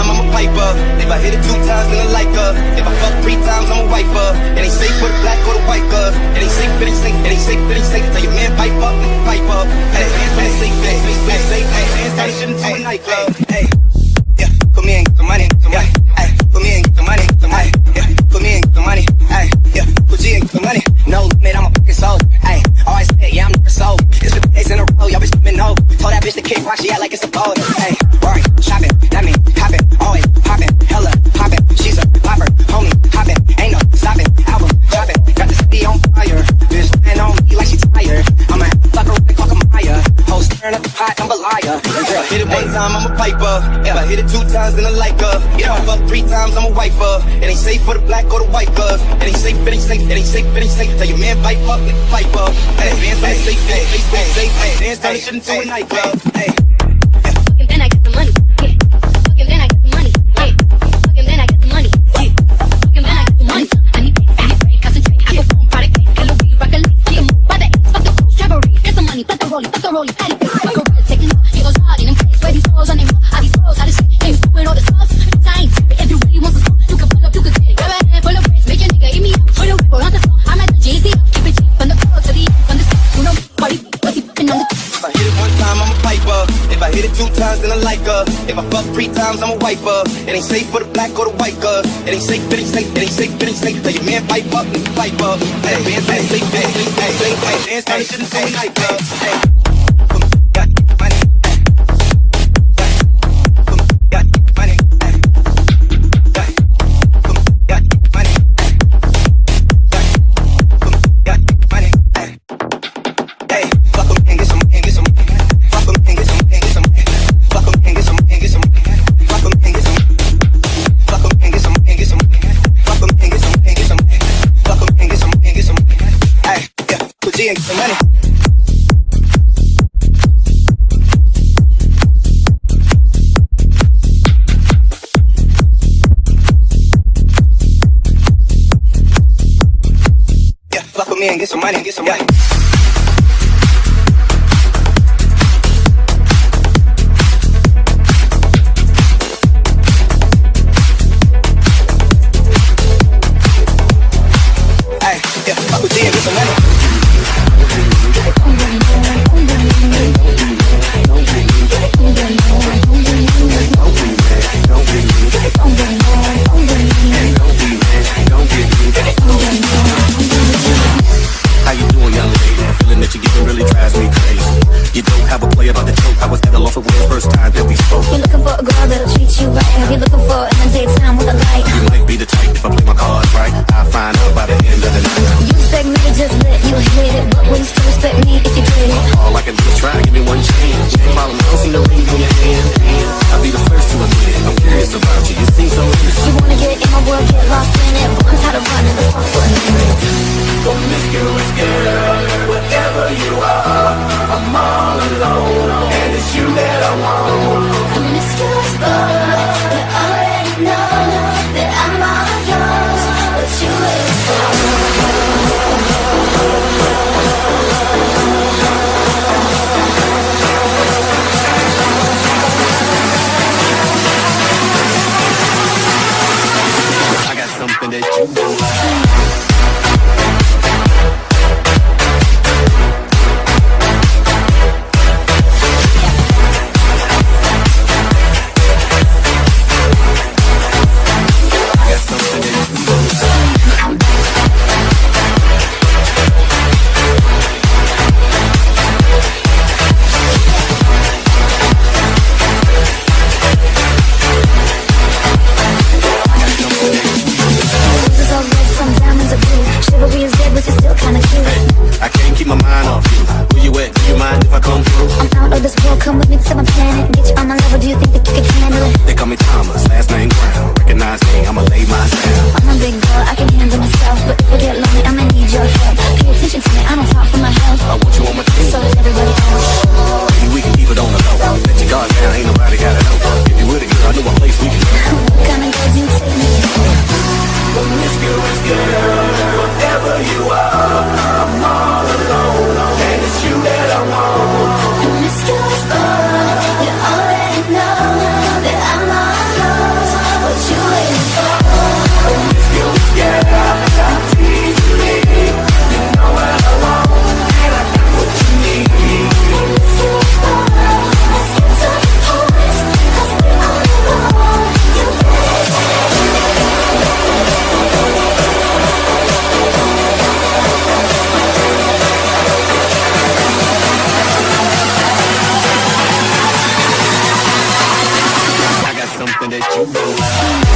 time, I'm a piper. If I hit it 2 times, then I like her. If I fuck 3 times, I'm a wifer. It ain't safe for the black or the white girl. It ain't safe, it ain't safe, it ain't safe, it ain't safe. Tell your man pipe up, pipe up. Hey, hands on the safe, hey, safe, hey, hands on the shit into a nightclub. Hey, yeah, put me in some money, some money. Hey, put me in some money, some money. Yeah, put me in some money. Hey, yeah, put you in some money. No limit, I'm a fucking soul. Hey, always say, yeah, I'm never sold. It's 50 days in a row, y'all bitch me know. Told that bitch to kick rock, she act like it's a pole. Hey, worry, shopping, that mean popping, always popping, hella popping. She's a popper, homie, hopping, ain't no stopping. Album dropping, got the city on fire. Bitch stand on me like she tired. I'ma fuck her like a Maya. Hoes stirring up the pot, I'm a liar. If I hit it 1 time, I'm a piper. If I hit it 2 times, then I like her. If I fuck 3 times, I'm a wifer. It ain't safe for the black or the white girls. It ain't safe, it ain't safe, it ain't safe, it ain't safe. Tell your man pipe up, pipe up. Hey, dance on the safe, hey, safe, safe, hey, dance on the shit into a nightclub. Hey. And then I get the money, yeah. And then I get the money, yeah. And then I get the money, yeah. And then I get the money. I need brain, concentrate. I go boom, product case, killer weed, rock a lace, get a move by the ace, fuck the crew, strawberry, get some money, fuck the rollie, patty cake, fuck a red, taking up, it goes hard in them place, where these hoes on them, all these hoes, how to shit, they doing all the stuff, I ain't tripping, if you really want some smoke, you can pull up, you can get, grab a handful of braids, make your nigga eat me up, put a whip on the floor, I'm at the GC, keep it cheap, from the pro to the from the you know, party, pussy, fucking on the If I hit it 1 time, I'm a piper. If I hit it 2 times, then I like her. If I fuck 3 times, I'm a wifer. It ain't safe for the black or the white girl. It ain't safe, it ain't safe, it ain't safe, it ain't safe. Tell your man pipe up, pipe up. Hey, dance on the safe, hey, safe, hey, dance on the shit into a nightclub. Hey, got money, got money, got money, got money. Hey, fuck 'em and get some, and get some. Fuck 'em and get some, and get some. Fuck 'em and get some, and get some. Fuck 'em and get some. Fuck 'em and get some, and get some. Fuck 'em and get some, and get some. Fuck 'em and get some, and get some. Hey, yeah, put G and get some money. Yeah, fuck with me and get some money, get some money. Hey, yeah, fuck with G and get some money. How you doing, young lady? The feeling that you're getting really drives me crazy. You don't have a play about the joke. I was at a loss for words first time that we spoke. You're looking for a girl that'll treat you right. Have you looking for in the daytime with a light? You might be the type if I play my cards right. I'll find out by the end of the night. You expect me to just let you hit it, but will you still respect me if you did it? All I can do is try, give me one chance. Problem, I don't see no ring on your hand. I'll be the first to admit it. I'm curious about you. You seem so innocent. You wanna get in my world, get lost in it, but I'm tired of running the spot for a minute. Promiscuous girl, whatever you are, I'm all alone, and it's you that I want. Promiscuous, but you already know that I'm all yours. something that you will love.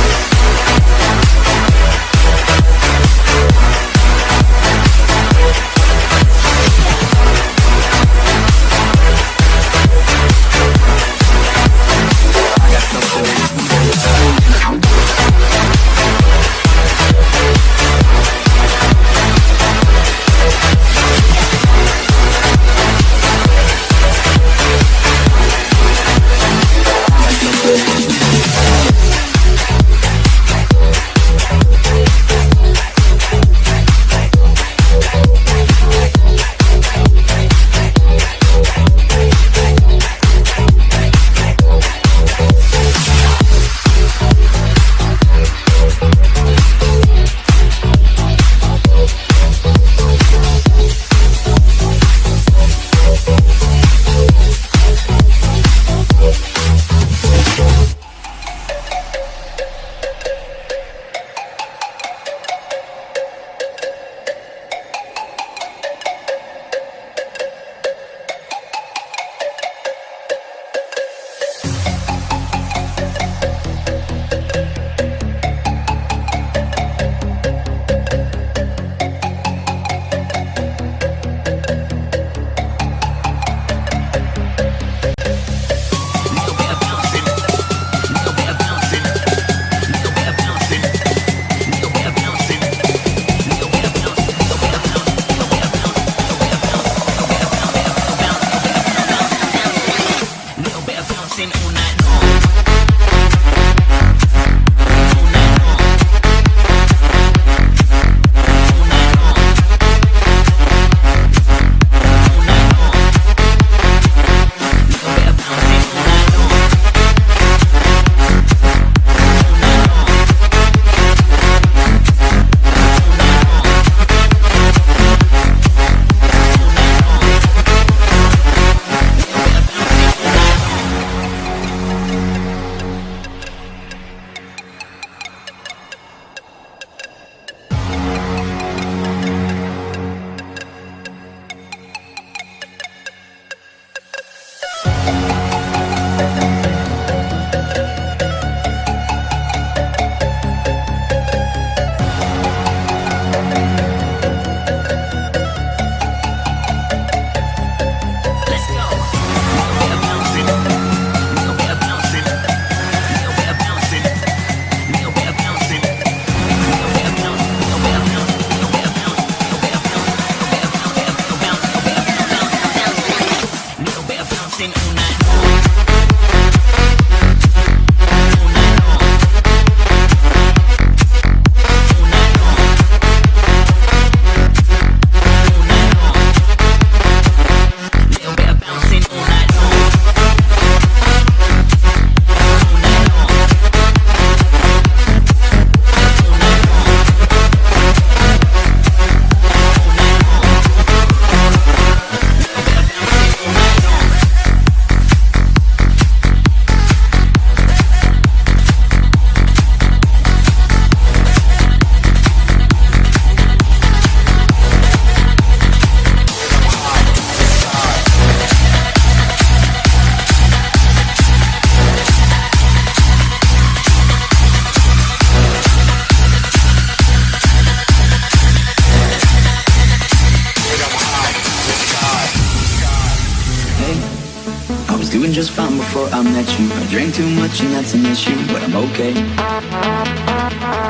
Doing just fine before I met you. I drank too much and that's an issue, but I'm okay.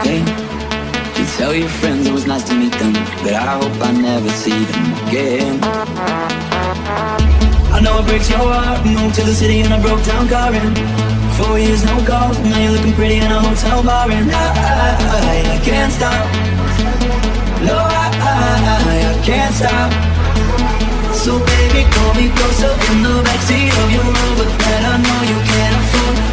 Hey, you tell your friends it was nice to meet them, but I hope I never see them again. I know it breaks your heart. Moved to the city in a broke down car and 4 years no calls. Now you're looking pretty in a hotel bar and I can't stop. No, I can't stop. So baby, call me closer in the backseat of your Rover that I know you can't afford.